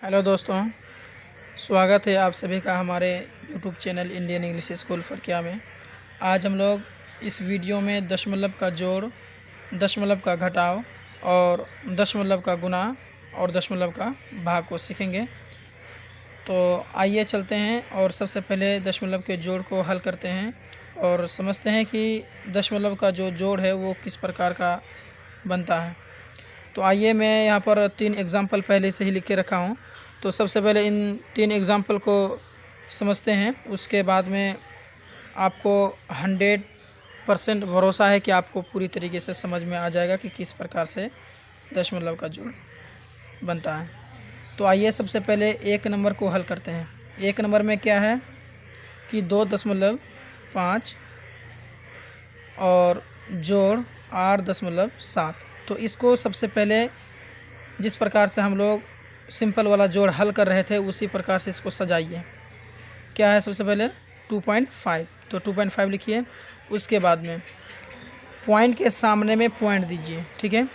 Hello दोस्तों, स्वागत है आप सभी का हमारे YouTube channel Indian English school Farkiya में। आज हम लोग इस वीडियो में दशमलव का जोड़, दशमलव का घटाव और दशमलव का गुणा और दशमलव का भाग को सीखेंगे। तो आइए चलते हैं और सबसे पहले दशमलव के जोड़ को हल करते हैं और समझते हैं कि दशमलव का जो जोड़ है वो किस प्रकार का बनता है। तो आइए, मैं यहाँ पर 3 एग्ज़ाम्पल पहले से ही लिख के रखा हूँ। तो सबसे पहले इन 3 एग्ज़ाम्पल को समझते हैं, उसके बाद में आपको 100% भरोसा है कि आपको पूरी तरीके से समझ में आ जाएगा कि किस प्रकार से दशमलव का जोड़ बनता है। तो आइए सबसे पहले 1 नंबर को हल करते हैं। 1 नंबर में क्या है कि 2.5 और जोड़ 8.7। तो इसको सबसे पहले जिस प्रकार से हम लोग सिंपल वाला जोड़ हल कर रहे थे उसी प्रकार से इसको सजाइए। क्या है सबसे पहले 2.5, तो 2.5 लिखिए। उसके बाद में पॉइंट के सामने में पॉइंट दीजिए, ठीक है,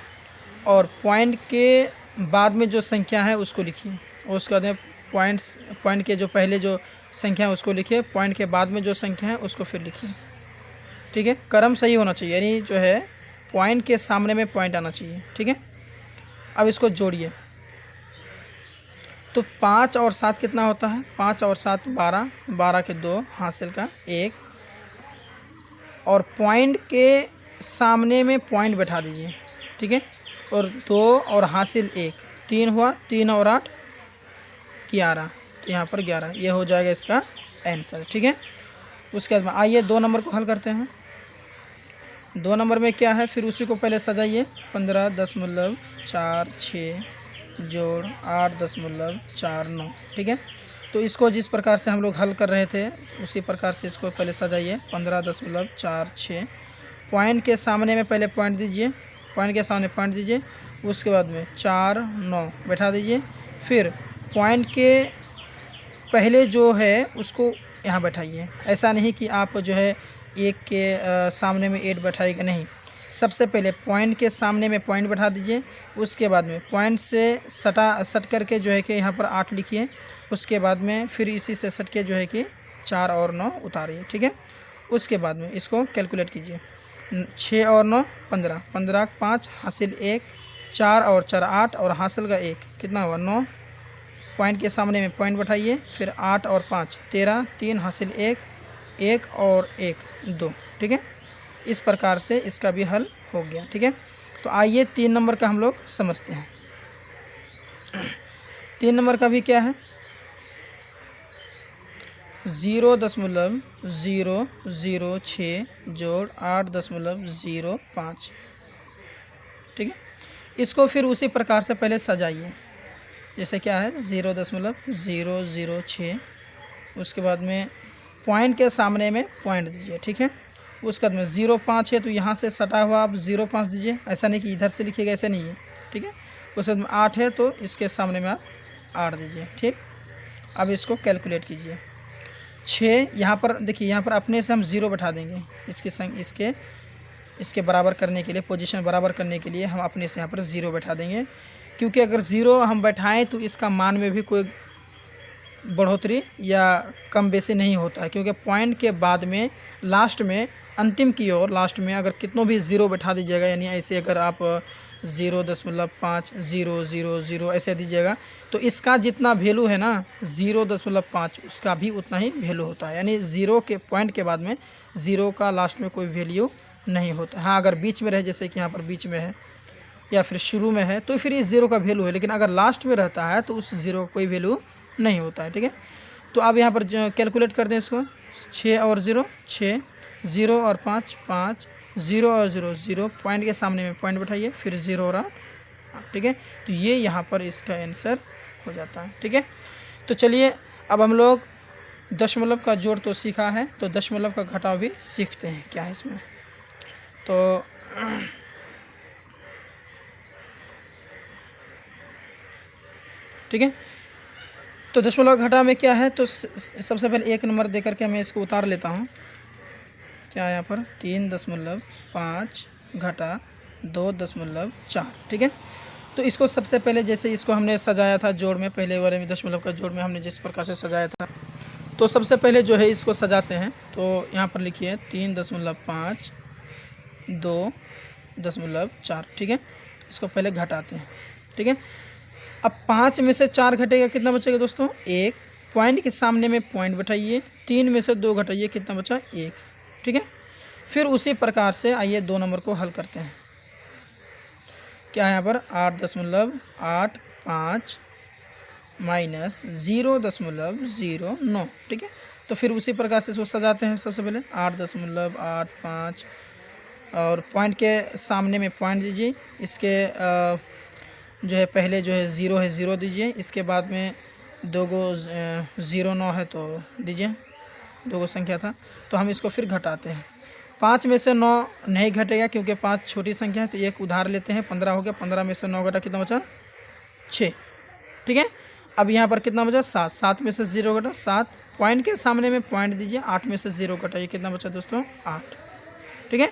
और पॉइंट के बाद में जो संख्या है उसको लिखिए। और उसके बाद में पॉइंट के जो पहले जो संख्या है उसको लिखिए, पॉइंट के बाद में जो संख्या है उसको फिर लिखिए, ठीक है। क्रम सही होना चाहिए, यानी जो है पॉइंट के सामने में पॉइंट आना चाहिए, ठीक है। अब इसको जोड़िए। तो 5 और 7 कितना होता है? 5 और 7 12, 12 के 2, हासिल का 1, और पॉइंट के सामने में पॉइंट बैठा दीजिए, ठीक है, और 2 और हासिल 1, 3 हुआ, 3 और 8 11, तो यहाँ पर 11, ये हो जाएगा इसका आंसर, ठीक है। उसके बाद आइए 2 नंबर को हल करते हैं। 2 नंबर में क्या है, फिर उसी को पहले सजाइए। 15.46 जोड़ 8.49, ठीक है। तो इसको जिस प्रकार से हम लोग हल कर रहे थे उसी प्रकार से इसको पहले सजाइए। 15.46, पॉइंट के सामने में पहले पॉइंट दीजिए, पॉइंट के सामने पॉइंट दीजिए। उसके बाद में 4 9 बैठा दीजिए। फिर पॉइंट के पहले जो है उसको यहाँ बैठाइए। ऐसा नहीं कि आप जो है 1 के सामने में 8 बैठाइएगा, नहीं। सबसे पहले पॉइंट के सामने में पॉइंट बैठा दीजिए। उसके बाद में पॉइंट से सट करके जो है कि यहाँ पर 8 लिखिए। उसके बाद में फिर इसी से सट के जो है कि 4 और 9 उतारिए, ठीक है। उसके बाद में इसको कैलकुलेट कीजिए। 6 और 9 15, 15 5 हासिल 1, 4 और 4 8 और हासिल का 1, कितना हुआ 9। पॉइंट के सामने में पॉइंट बैठाइए। फिर 8 और 5 13, 3 हासिल 1, 1 और 1 2, ठीक है। इस प्रकार से इसका भी हल हो गया, ठीक है। तो आइए 3 नंबर का हम लोग समझते हैं। 3 नंबर का भी क्या है, 0.006 जोड़ 8.05, ठीक है। इसको फिर उसी प्रकार से पहले सजाइए। जैसे क्या है 0.006, उसके बाद में पॉइंट के सामने में पॉइंट दीजिए, ठीक है। उसके बाद में 0.5 है तो यहाँ से सटा हुआ आप 0.5 दीजिए। ऐसा नहीं कि इधर से लिखिएगा, ऐसे नहीं है, ठीक है। उसके बाद में 8 है तो इसके सामने में आप 8 दीजिए, ठीक। अब इसको कैलकुलेट कीजिए। 6 यहाँ पर देखिए, यहाँ पर अपने से हम 0 बैठा देंगे। इसके बराबर करने के लिए, पोजीशन बराबर करने के लिए हम अपने से यहाँ पर 0 बैठा देंगे, क्योंकि अगर 0 हम बैठाएं तो इसका मान में भी कोई बढ़ोतरी या कम बेसी नहीं होता है, क्योंकि पॉइंट के बाद में लास्ट में अंतिम की ओर लास्ट में अगर कितनों भी 0 बैठा दीजिएगा, यानी ऐसे अगर आप 0.5 0 0 0 ऐसे दीजिएगा तो इसका जितना वैल्यू है ना 0.5 उसका भी उतना ही वैल्यू होता है। यानी 0 के पॉइंट के बाद में 0 का लास्ट में कोई वैल्यू नहीं होता। हाँ, अगर बीच में रहे, जैसे कि यहाँ पर बीच में है या फिर शुरू में है, तो फिर इस 0 का वैल्यू है, लेकिन अगर लास्ट में रहता है तो उस 0 का कोई वैल्यू नहीं होता है, ठीक है। तो अब यहाँ पर कैलकुलेट कर दें इसको। 6 और 0 6, 0 और 5 5, 0 और 0 0, पॉइंट के सामने में पॉइंट बैठाइए, फिर 0 और 8, ठीक है। तो ये यहाँ पर इसका आंसर हो जाता है, ठीक है। तो चलिए अब हम लोग दशमलव का जोड़ तो सीखा है, तो दशमलव का घटाव भी सीखते हैं क्या है इसमें। तो ठीक है, तो दशमलव घटा में क्या है, तो सबसे पहले 1 नंबर दे करके मैं इसको उतार लेता हूँ। क्या है यहाँ पर 3.5 घटा 2.4, ठीक है। तो इसको सबसे पहले जैसे इसको हमने सजाया था जोड़ में, पहले वाले में दशमलव का जोड़ में हमने जिस प्रकार से सजाया था, तो सबसे पहले जो है इसको सजाते हैं। तो यहाँ पर लिखिए 3.5 2.4, ठीक है। इसको पहले घटाते हैं, ठीक है। अब 5 में से 4 घटेगा, कितना बचेगा दोस्तों? 1। पॉइंट के सामने में पॉइंट बैठाइए, 3 में से 2 घटाइए, कितना बचा? 1, ठीक है। फिर उसी प्रकार से आइए 2 नंबर को हल करते हैं। क्या है यहाँ पर? 8.85 माइनस 0.09, ठीक है। तो फिर उसी प्रकार से इसको सजाते हैं। सबसे पहले 8.85 और पॉइंट के सामने में पॉइंट दीजिए, इसके जो है पहले जो है 0 है 0 दीजिए, इसके बाद में 2 को 0.9 है तो दीजिए, 2 को संख्या था। तो हम इसको फिर घटाते हैं। 5 में से 9 नहीं घटेगा क्योंकि 5 छोटी संख्या है, तो एक उधार लेते हैं, 15 हो गया। 15 में से 9 घटा, कितना बचा? 6, ठीक है। अब यहाँ पर कितना बचा? 7। 7 में से 0 घटा, 7। पॉइंट के सामने में पॉइंट दीजिए, 8 में से 0 घटा, ये कितना बचा दोस्तों? 8, ठीक है।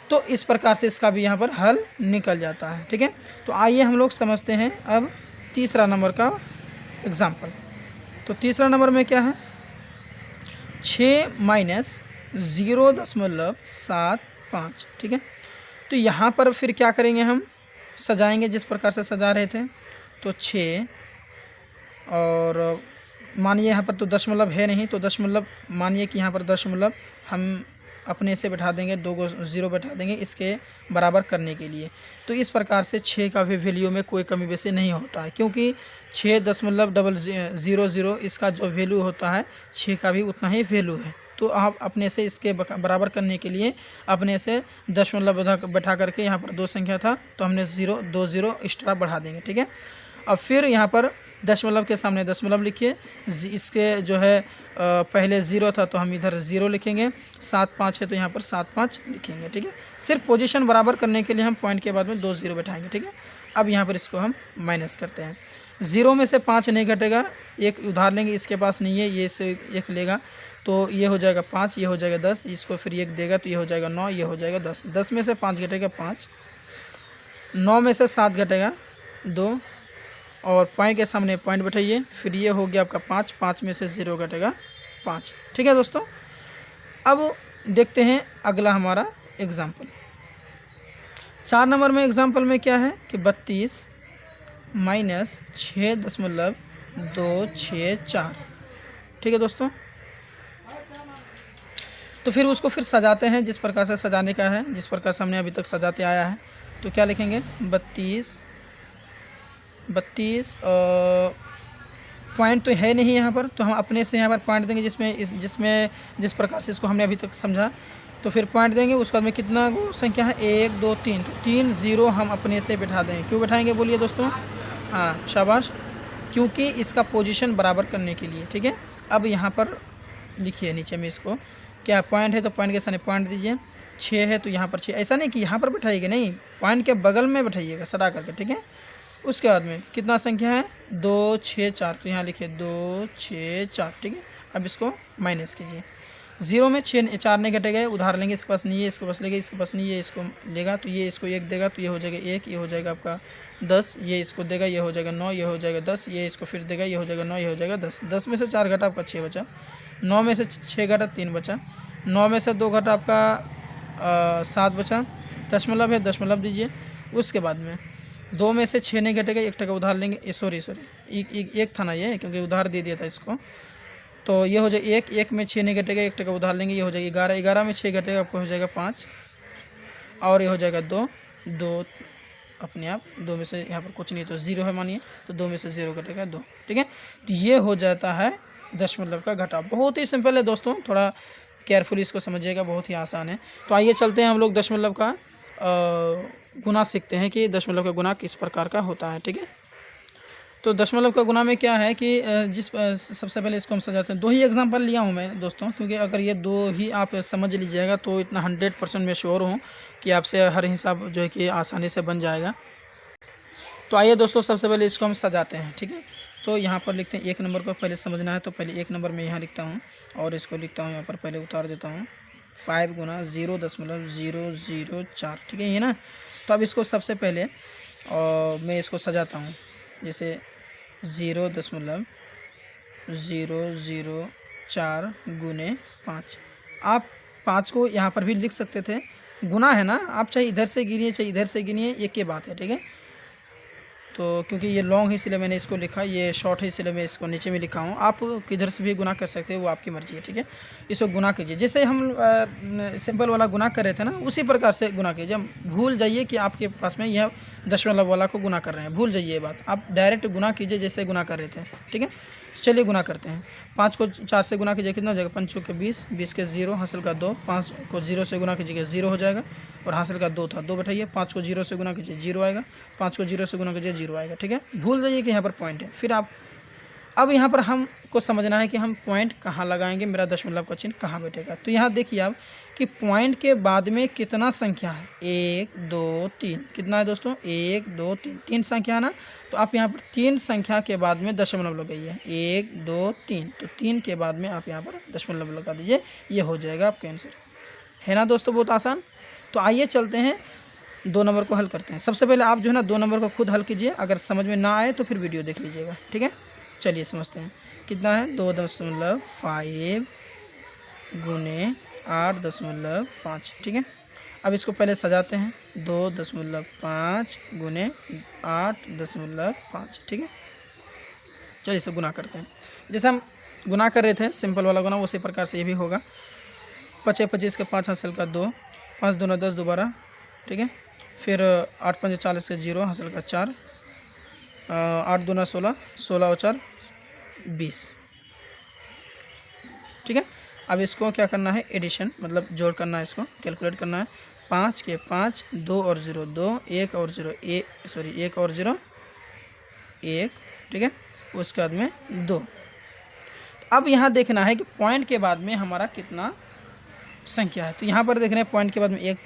तो इस प्रकार से इसका भी यहाँ पर हल निकल जाता है, ठीक है। तो आइए हम लोग समझते हैं अब तीसरा नंबर का एग्जाम्पल। तो तीसरा नंबर में क्या है? 6 माइनस 0.75, ठीक है। तो यहाँ पर फिर क्या करेंगे? हम सजाएंगे जिस प्रकार से सजा रहे थे। तो 6 और मानिए यहाँ पर तो दशमलव है नहीं, तो दशमलव मानिए कि यहाँ पर दशमलव हम अपने से बैठा देंगे, 2 को 0 बैठा देंगे इसके बराबर करने के लिए। तो इस प्रकार से 6 का भी वैल्यू में कोई कमी बेसी नहीं होता है, क्योंकि 6.00 इसका जो वैल्यू होता है 6 का भी उतना ही वैल्यू है। तो आप अपने से इसके बराबर करने के लिए अपने से दशमलव बैठा करके, यहाँ पर 2 संख्या था तो हमने 2 0 एक्स्ट्रा बढ़ा देंगे, ठीक है। अब फिर यहाँ पर दशमलव के सामने दशमलव लिखिए, इसके जो है पहले 0 था तो हम इधर 0 लिखेंगे, 7 5 है तो यहाँ पर 7 5 लिखेंगे, ठीक है। सिर्फ पोजीशन बराबर करने के लिए हम पॉइंट के बाद में 2 0 बैठाएंगे, ठीक है। अब यहाँ पर इसको हम माइनस करते हैं। 0 में से 5 नहीं घटेगा, एक उधार लेंगे, इसके पास नहीं है, ये से 1 लेगा तो ये हो जाएगा 5, ये हो जाएगा 10, इसको फिर 1 देगा तो ये हो जाएगा 9, ये हो जाएगा 10। 10 में से 5 घटेगा 5, 9 में से 7 घटेगा 2 और पॉइंट के सामने पॉइंट बैठाइए, फिर ये हो गया आपका 5, 5 में से 0 घटेगा 5, ठीक है दोस्तों। अब देखते हैं अगला हमारा एग्जाम्पल। 4 नंबर में एग्जाम्पल में क्या है कि 32 माइनस 6.264, ठीक है दोस्तों। तो फिर उसको फिर सजाते हैं जिस प्रकार से सजाने का है, जिस प्रकार से हमने अभी तक सजाते आया है। तो क्या लिखेंगे? 32 पॉइंट तो है नहीं यहाँ पर, तो हम अपने से यहाँ पर पॉइंट देंगे जिसमें जिस प्रकार से इसको हमने अभी तक समझा। तो फिर पॉइंट देंगे, उसके बाद में कितना संख्या है? 1 2 3, तो 3 0 हम अपने से बैठा देंगे। क्यों बैठाएंगे बोलिए दोस्तों? हाँ शाबाश, क्योंकि इसका पोजीशन बराबर करने के लिए, ठीक है। अब यहाँ पर लिखिए नीचे में इसको, क्या पॉइंट है तो पॉइंट के सामने पॉइंट दीजिए, 6 है तो यहाँ पर 6, ऐसा नहीं कि यहाँ पर बैठाइएगा, नहीं, पॉइंट के बगल में बैठाइएगा सटा करके, ठीक है। उसके बाद में कितना संख्या है? 2 6 4, तो यहाँ लिखिए 2 6 4, ठीक है। अब इसको माइनस कीजिए। 0 में 6 4 नहीं घटेगा, उधार लेंगे, इसके पास नहीं है, इसके पास लेंगे, इसके पास नहीं है, इसको लेगा तो ये इसको 1 देगा तो ये हो जाएगा 1, ये हो जाएगा आपका 10, ये इसको देगा, ये हो जाएगा 9, ये हो जाएगा 10, ये इसको फिर देगा, ये हो जाएगा 9, ये हो जाएगा 10। 10 में से 4 घटा आपका 6 बचा, 9 में से 6 घटा 3 बचा, 9 में से 2 घटा आपका 7 बचा, दशमलव है दशमलव दीजिए। उसके बाद में 2 में से 6 नहीं घटेगा, 1 टका उधार लेंगे, सॉरी एक था ना ये, क्योंकि उधार दे दिया था इसको, तो ये हो जाएगा 1 में 6 नहीं घटेगा, 1 टका उधार लेंगे, ये हो जाएगा 11, 11 में 6 घटेगा आपको हो जाएगा 5 और ये हो जाएगा 2 अपने आप, 2 में से यहाँ पर कुछ नहीं तो 0 है मानिए, तो 2 में से 0 घटेगा 2, ठीक है। तो ये हो जाता है दशमलव का घटाव। बहुत ही सिंपल है दोस्तों, थोड़ा केयरफुली इसको समझिएगा, बहुत ही आसान है। तो आइए चलते हैं हम लोग दशमलव का गुना सीखते हैं कि दशमलव का गुना किस प्रकार का होता है, ठीक है। तो दशमलव का गुना में क्या है कि सबसे पहले इसको हम सजाते हैं। 2 ही एग्जांपल लिया हूँ मैं दोस्तों, क्योंकि अगर ये 2 ही आप समझ लीजिएगा तो इतना 100% मैं श्योर हूँ कि आपसे हर हिसाब जो है कि आसानी से बन जाएगा। तो आइए दोस्तों सबसे पहले इसको हम सजाते हैं, ठीक है। तो यहाँ पर लिखते हैं 1 नंबर को पहले समझना है, तो पहले 1 नंबर में यहाँ लिखता हूँ और इसको लिखता हूँ यहाँ पर, पहले उतार देता हूँ 5 गुना 0.004, ठीक है ये ना। तो अब इसको सबसे पहले और मैं इसको सजाता हूँ, जैसे 0.004 गुने 5। आप 5 को यहाँ पर भी लिख सकते थे, गुना है ना, आप चाहे इधर से गिनिए चाहे इधर से गिनिए, एक ही बात है, ठीक है। तो क्योंकि ये लॉन्ग है इसलिए मैंने इसको लिखा, ये शॉर्ट है इसलिए मैं इसको नीचे में लिखा हूँ। आप किधर से भी गुना कर सकते हैं, वो आपकी मर्ज़ी है, ठीक है। इसको गुना कीजिए, जैसे हम सिंपल वाला गुना कर रहे थे ना, उसी प्रकार से गुना कीजिए। भूल जाइए कि आपके पास में यह दशमलव वाला को गुना कर रहे हैं, भूल जाइए ये बात। आप डायरेक्ट गुना कीजिए जैसे गुना कर रहे थे, ठीक है। चलिए गुना करते हैं। 5 को 4 से गुना कीजिए, कितना हो जाएगा, 5 के 20, 20 के 0, हासिल का 2। 5 को 0 से गुना कीजिएगा 0 हो जाएगा, और हासिल का 2 था, 2 बैठाइए। 5 को 0 से गुना कीजिए 0 आएगा, 5 को 0 से गुना कीजिए 0 आएगा, ठीक है। भूल जाइए कि यहाँ पर पॉइंट है। फिर आप अब यहाँ पर हमको समझना है कि हम पॉइंट कहाँ लगाएंगे, मेरा दशमलव का चिन्ह कहाँ बैठेगा। तो यहाँ देखिए आप कि पॉइंट के बाद में कितना संख्या है, 1 2 3, कितना है दोस्तों, 1 2 3, 3 संख्या है ना। तो आप यहाँ पर 3 संख्या के बाद में दशमलव लगाइए, 1 2 3, तो 3 के बाद में आप यहाँ पर दशमलव लगा दीजिए, ये हो जाएगा आपका आंसर, है ना दोस्तों, बहुत आसान। तो आइए चलते हैं 2 नंबर को हल करते हैं। सबसे पहले आप जो है ना 2 नंबर को खुद हल कीजिए, अगर समझ में ना आए तो फिर वीडियो देख लीजिएगा, ठीक है। चलिए समझते हैं, कितना है, 2.5 गुने 8.5, ठीक है। अब इसको पहले सजाते हैं, 2.5 गुने 8.5, ठीक है। चलिए इसे गुना करते हैं, जैसे हम गुना कर रहे थे सिंपल वाला गुना, उसी प्रकार से ये भी होगा। 25 25 के 5 हासिल का 2, 5 दूना 10 दोबारा, ठीक है। फिर 8 5 40 के 0, हासिल का 4, 8 दूना 16, 16 और 4 20, ठीक है। अब इसको क्या करना है, एडिशन मतलब जोड़ करना है, इसको कैलकुलेट करना है। 5 के 5, 2 और 0 2, 1 और 0 1 और 0 1, ठीक है। उसके बाद में 2। अब यहाँ देखना है कि पॉइंट के बाद में हमारा कितना संख्या है। तो यहाँ पर देख रहे हैं पॉइंट के बाद में 1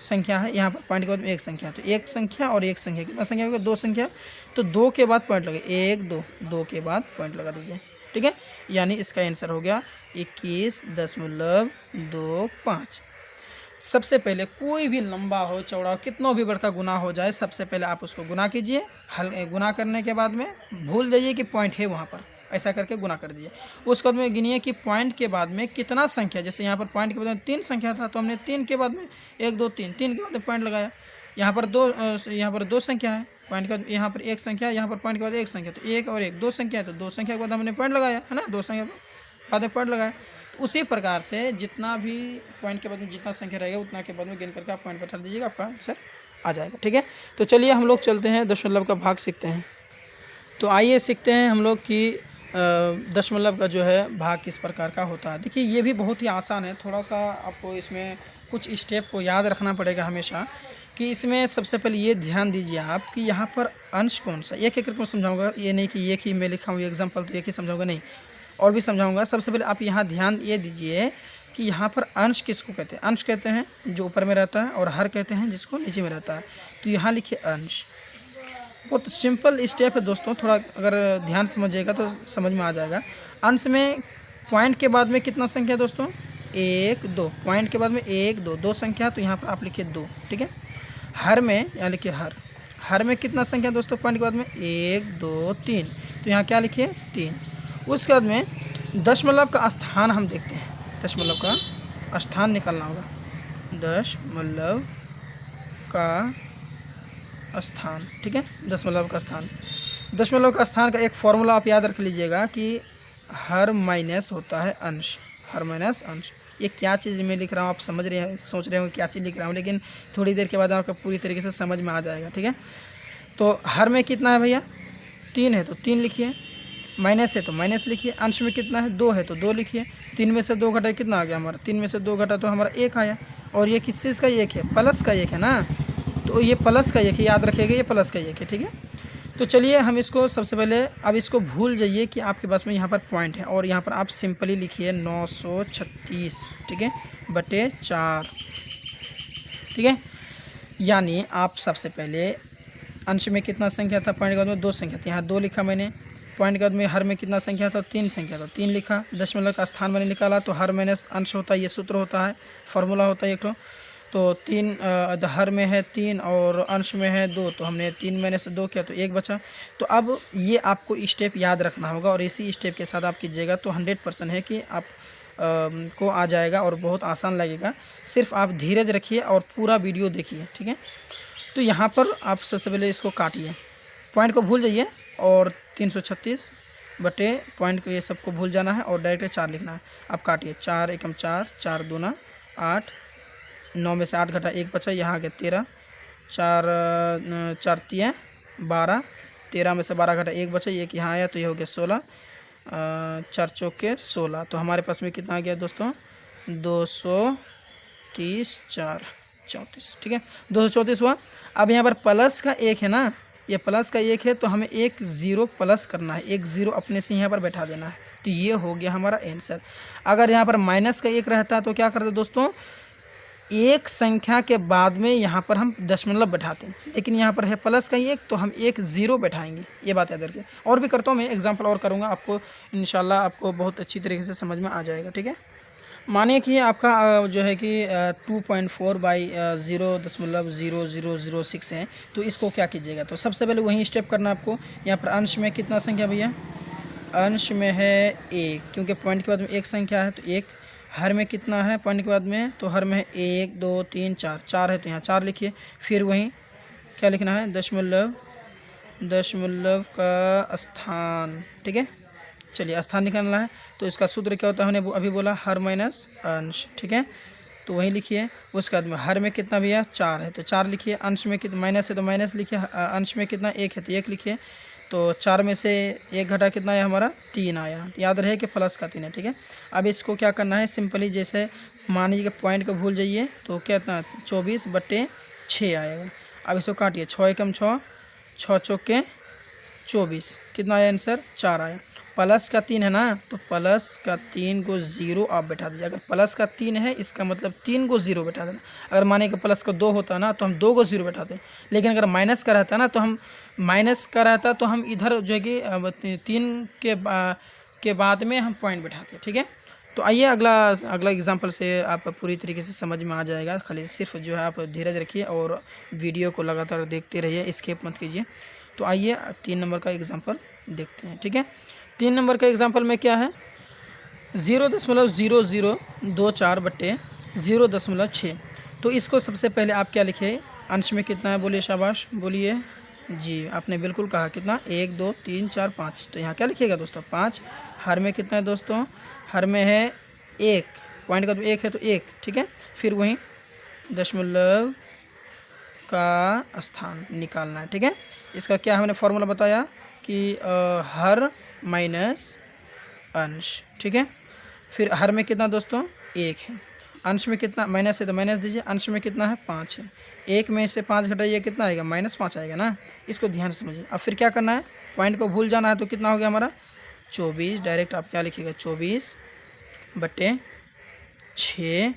संख्या है, यहाँ पर पॉइंट के बाद में 1 संख्या है, तो 1 संख्या और 1 संख्या, कितना संख्या होगा, 2 संख्या। तो 2 के बाद पॉइंट लगे, 1 2, 2 के बाद पॉइंट लगा दीजिए, ठीक है। यानी इसका आंसर हो गया 21.25। सबसे पहले कोई भी लंबा हो चौड़ा हो, कितना भी बड़ा गुना हो जाए, सबसे पहले आप उसको गुना कीजिए। गुना करने के बाद में भूल जाइए कि पॉइंट है वहाँ पर, ऐसा करके गुना कर दीजिए। उसके बाद में गिनिए कि पॉइंट के बाद में कितना संख्या, जैसे यहाँ पर पॉइंट के बाद में 3 संख्या था, तो हमने 3 के बाद में 1 2 3, 3 के बाद में पॉइंट लगाया। यहाँ पर 2 संख्या है, पॉइंट के बाद यहाँ पर 1 संख्या, यहाँ पर पॉइंट के बाद 1 संख्या, तो 1 और 1 2 संख्या है, तो 2 संख्या के बाद हमने पॉइंट लगाया, है ना, 2 संख्या बाद में पॉइंट लगाया। तो उसी प्रकार से जितना भी पॉइंट के बाद में जितना संख्या रहेगा उतना के बाद में गिन करके आप पॉइंट बैठा दीजिएगा, आपका आंसर आ जाएगा, ठीक है। तो चलिए हम लोग चलते हैं दशमलव का भाग सीखते हैं। तो आइए सीखते हैं हम लोग कि दशमलव का जो है भाग किस प्रकार का होता है। देखिए ये भी बहुत ही आसान है, थोड़ा सा आपको इसमें कुछ स्टेप को याद रखना पड़ेगा हमेशा, कि इसमें सबसे पहले ये ध्यान दीजिए आप कि यहाँ पर अंश कौन सा, एक एक करके समझाऊंगा, ये नहीं कि एक ही मैं लिखा हूँ एग्जाम्पल तो एक ही समझाऊंगा, नहीं, और भी समझाऊंगा। सबसे पहले आप यहाँ ध्यान ये दीजिए कि यहाँ पर अंश किसको कहते हैं। अंश कहते हैं जो ऊपर में रहता है, और हर कहते हैं जिसको नीचे में रहता है। तो यहाँ लिखिए अंश, बहुत सिंपल स्टेप है दोस्तों, थोड़ा अगर ध्यान समझिएगा तो समझ में आ जाएगा। अंश में पॉइंट के बाद में कितना संख्या दोस्तों, 1 2, पॉइंट के बाद में 1 2, 2 संख्या, तो यहाँ पर आप लिखिए 2, ठीक है। हर में यहाँ लिखिए हर में कितना संख्या दोस्तों, पॉइंट के बाद में 1 2 3, तो यहाँ क्या लिखिए 3। उसके बाद में दशमलव का स्थान हम देखते हैं, दशमलव का स्थान निकालना होगा, दशमलव का स्थान, ठीक है, दशमलव का स्थान। दशमलव का स्थान का एक फॉर्मूला आप याद रख लीजिएगा कि हर माइनस होता है अंश, हर माइनस अंश। ये क्या चीज़ मैं लिख रहा हूँ आप समझ रहे हैं, सोच रहे हो क्या चीज़ लिख रहा हूँ, लेकिन थोड़ी देर के बाद आपको पूरी तरीके से समझ में आ जाएगा, ठीक है। तो हर में कितना है भैया, 3 है तो 3 लिखिए, माइनस है तो माइनस लिखिए, अंश में कितना है 2 है तो 2 लिखिए। 3 में से 2 घटा कितना आ गया हमारा, 3 में से 2 घटा तो हमारा 1 आया, और ये किस चीज़ का 1 है, प्लस का 1 है ना, तो ये प्लस का 1 है, याद रखिएगा ये प्लस का 1 है, ठीक है। तो चलिए हम इसको सबसे पहले, अब इसको भूल जाइए कि आपके पास में यहाँ पर पॉइंट है, और यहाँ पर आप सिंपली लिखिए 936, ठीक है, बटे 4, ठीक है। यानी आप सबसे पहले अंश में कितना संख्या था, पॉइंट के बाद में 2 संख्या थी, यहाँ 2 लिखा मैंने। पॉइंट के बाद में हर में कितना संख्या था, 3 संख्या था, 3 लिखा। दशमलव का स्थान मैंने निकाला, तो हर माइनस अंश होता है, ये सूत्र होता है, फॉर्मूला होता है एक तो। तो 3 हर में है 3 और अंश में है 2, तो हमने 3 में से 2 किया तो 1 बचा। तो अब ये आपको स्टेप याद रखना होगा और इसी स्टेप के साथ आप कीजिएगा तो 100% है कि आप को आ जाएगा और बहुत आसान लगेगा। सिर्फ आप धीरज रखिए और पूरा वीडियो देखिए, ठीक है। तो यहाँ पर आप सबसे पहले इसको काटिए, पॉइंट को भूल जाइए और 336 बटे पॉइंट को ये सबको भूल जाना है और डायरेक्ट 4 लिखना है। आप काटिए, 4 एकम 4, 4 दूना 8, 9 में से 8 घटा 1 बचा, यहाँ आ गया 13, 4 तिया 12, 13 में से 12 घटा 1 बचा, ये कि यहाँ आया तो ये हो गया 16, 4 चौके 16। तो हमारे पास में कितना आ गया दोस्तों, 230, 4 34, ठीक है, 234 हुआ। अब यहाँ पर प्लस का 1 है ना, ये प्लस का 1 है तो हमें एक 0 प्लस करना है, एक 0 अपने से यहाँ पर बैठा देना है। तो ये हो गया हमारा आंसर। अगर यहाँ पर माइनस का 1 रहता तो क्या करते दोस्तों, एक संख्या के बाद में यहाँ पर हम दशमलव बैठाते हैं, लेकिन यहाँ पर है प्लस का 1 तो हम एक 0 बैठाएंगे। ये बात याद रखिए। और भी करता हूँ मैं एग्जांपल और करूँगा, आपको इंशाल्लाह आपको बहुत अच्छी तरीके से समझ में आ जाएगा, ठीक है। मानिए कि आपका जो है कि 2.4 बाई 0.0006 है, तो इसको क्या कीजिएगा, तो सबसे पहले वही स्टेप करना आपको। यहाँ पर अंश में कितना संख्या भैया, अंश में है 1, क्योंकि पॉइंट के बाद में एक संख्या है तो 1। हर में कितना है पॉइंट के बाद में, तो हर में है 1 2 3 4, 4 है तो यहाँ 4 लिखिए। फिर वहीं क्या लिखना है, दशमलव का स्थान, ठीक है। चलिए स्थान निकालना है तो इसका सूत्र क्या होता है, हमने अभी बोला हर माइनस अंश, ठीक है। तो वहीं लिखिए। उसके बाद में हर में कितना भैया 4 है तो 4 लिखिए, अंश में कितना माइनस है तो माइनस लिखिए, अंश में कितना 1 है तो 1 लिखिए। तो 4 में से 1 घटा कितना है हमारा 3 आया, याद रहे कि प्लस का 3 है, ठीक है। अब इसको क्या करना है, सिंपली जैसे मान लीजिए पॉइंट को भूल जाइए तो क्या इतना 24 बटे 6 आएगा। अब इसको काटिए, 6 एकम 6, 6 चौके 24, कितना आया आंसर 4 आया। प्लस का 3 है ना, तो प्लस का 3 को 0 आप बैठा दीजिए। अगर प्लस का 3 है इसका मतलब 3 को 0 बैठा देना। अगर माने कि प्लस का 2 होता ना तो हम 2 को 0 बैठाते, लेकिन अगर माइनस का रहता ना तो हम इधर जो है कि 3 के बाद में हम पॉइंट बैठाते, ठीक है। तो आइए अगला एग्जांपल से आप पूरी तरीके से समझ में आ जाएगा। खाली सिर्फ जो है आप धीरज रखिए और वीडियो को लगातार देखते रहिए, स्किप मत कीजिए। तो आइए 3 नंबर का एग्जांपल देखते हैं, ठीक है। 3 नंबर का एग्जांपल में क्या है, 0.0024 बट्टे 0.6। तो इसको सबसे पहले आप क्या लिखे, अंश में कितना है बोलिए, शाबाश बोलिए जी, आपने बिल्कुल कहा कितना 1 2 3 4 5। तो यहाँ क्या लिखिएगा दोस्तों 5। हर में कितना है दोस्तों, हर में है 1, पॉइंट का तो 1 है तो 1, ठीक है। फिर वहीं दशमलव का स्थान निकालना है, ठीक है। इसका क्या हमने फॉर्मूला बताया कि हर माइनस अंश, ठीक है। फिर हर में कितना दोस्तों 1 है, अंश में कितना माइनस है तो माइनस दीजिए, अंश में कितना है 5 है, 1 में से 5 घटाइए कितना आएगा -5 आएगा ना। इसको ध्यान से समझिए। अब फिर क्या करना है, पॉइंट को भूल जाना है तो कितना हो गया हमारा 24, डायरेक्ट आप क्या लिखिएगा 24 बटे 6,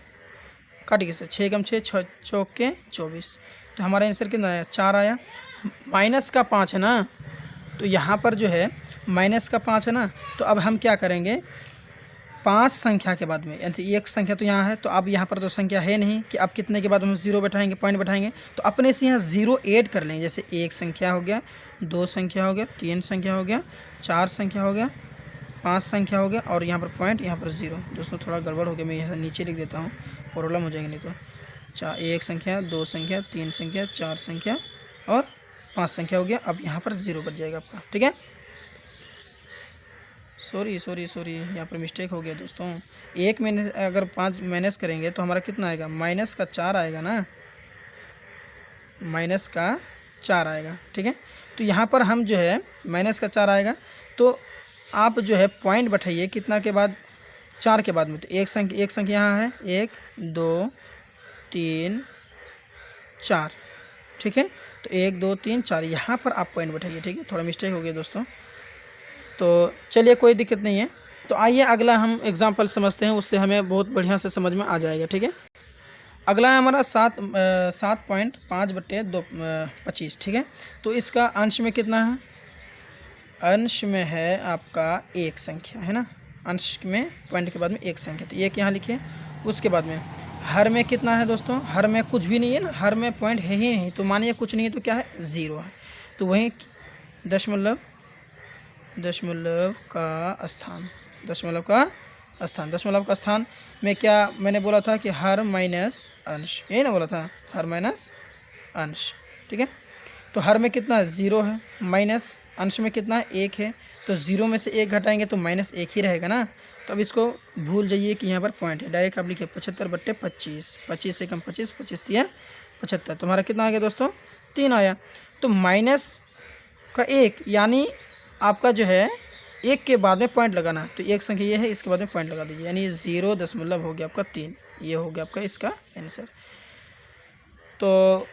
काटिए से 6 कम 6 6 चौके 24। तो हमारा आंसर कितना आया 4 आया। माइनस का 5 है ना, तो यहाँ पर जो है माइनस का 5 है ना, तो अब हम क्या करेंगे 5 संख्या के बाद में, यानी एक संख्या तो यहाँ है, तो अब यहाँ पर तो संख्या है नहीं कि अब कितने के बाद हम 0 बैठाएंगे, पॉइंट बैठाएंगे। तो अपने से यहाँ 0 ऐड कर लेंगे, जैसे 1 संख्या हो गया, 2 संख्या हो गया, 3 संख्या हो गया, 4 संख्या हो गया, 5 संख्या हो गया और यहाँ पर पॉइंट, यहाँ पर 0। दोस्तों थोड़ा गड़बड़ हो गया, मैं यहाँ नीचे लिख देता हूँ, प्रॉब्लम हो जाएगी नहीं तो। 1 संख्या, 2 संख्या, 3 संख्या, 4 संख्या और 5 संख्या हो गया। अब यहाँ पर 0 बच जाएगा आपका, ठीक है। सॉरी यहाँ पर मिस्टेक हो गया दोस्तों। 1 में अगर 5 माइनस करेंगे तो हमारा कितना आएगा, माइनस का 4 आएगा ना, माइनस का 4 आएगा, ठीक है। तो यहाँ पर हम जो है माइनस का 4 आएगा, तो आप जो है पॉइंट बैठाइए कितना के बाद, 4 के बाद में। तो एक संख्या यहाँ है 1 2 3 4, ठीक है। तो 1 2 3 4 यहाँ पर आप पॉइंट बैठाइए, ठीक है। थोड़ा मिस्टेक हो गया दोस्तों, तो चलिए कोई दिक्कत नहीं है। तो आइए अगला हम एग्जांपल समझते हैं, उससे हमें बहुत बढ़िया से समझ में आ जाएगा, ठीक है। अगला है हमारा 7.5 बट्टे 25, ठीक है। तो इसका अंश में कितना है, अंश में है आपका 1 संख्या है ना, अंश में पॉइंट के बाद में 1 संख्या, तो 1 यहाँ लिखिए। उसके बाद में हर में कितना है दोस्तों, हर में कुछ भी नहीं है ना, हर में पॉइंट है ही नहीं, तो मानिए कुछ नहीं है तो क्या है, ज़ीरो है। तो वहीं दशमलव का स्थान, दशमलव का स्थान में क्या मैंने बोला था कि हर माइनस अंश, यही ना बोला था, हर माइनस अंश। ठीक है, तो हर में कितना है, ज़ीरो है, माइनस अंश में कितना है, एक है, तो ज़ीरो में से एक घटाएंगे तो माइनस एक ही रहेगा ना। तो अब इसको भूल जाइए कि यहाँ पर पॉइंट है, डायरेक्ट आप लिखिए 75/25, 25 से कम 25, 25 दिया 75, तुम्हारा कितना आ गया दोस्तों, 3 आया। तो माइनस का एक, यानी आपका जो है एक के बाद में पॉइंट लगाना, तो एक संख्या ये है, इसके बाद में पॉइंट लगा दीजिए, यानी 0 हो गया आपका 3, ये हो गया आपका इसका आंसर। तो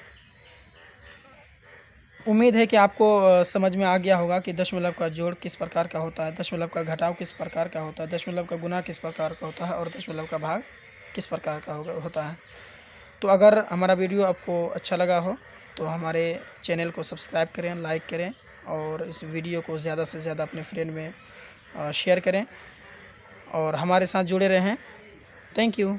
उम्मीद है कि आपको समझ में आ गया होगा कि दशमलव का जोड़ किस प्रकार का होता है, दशमलव का घटाव किस प्रकार का होता है, दशमलव का गुना किस प्रकार का होता है और दशमलव का भाग किस प्रकार का होता है। तो अगर हमारा वीडियो आपको अच्छा लगा हो तो हमारे चैनल को सब्सक्राइब करें, लाइक करें और इस वीडियो को ज़्यादा से ज़्यादा अपने फ्रेंड में शेयर करें और हमारे साथ जुड़े रहें। Thank you.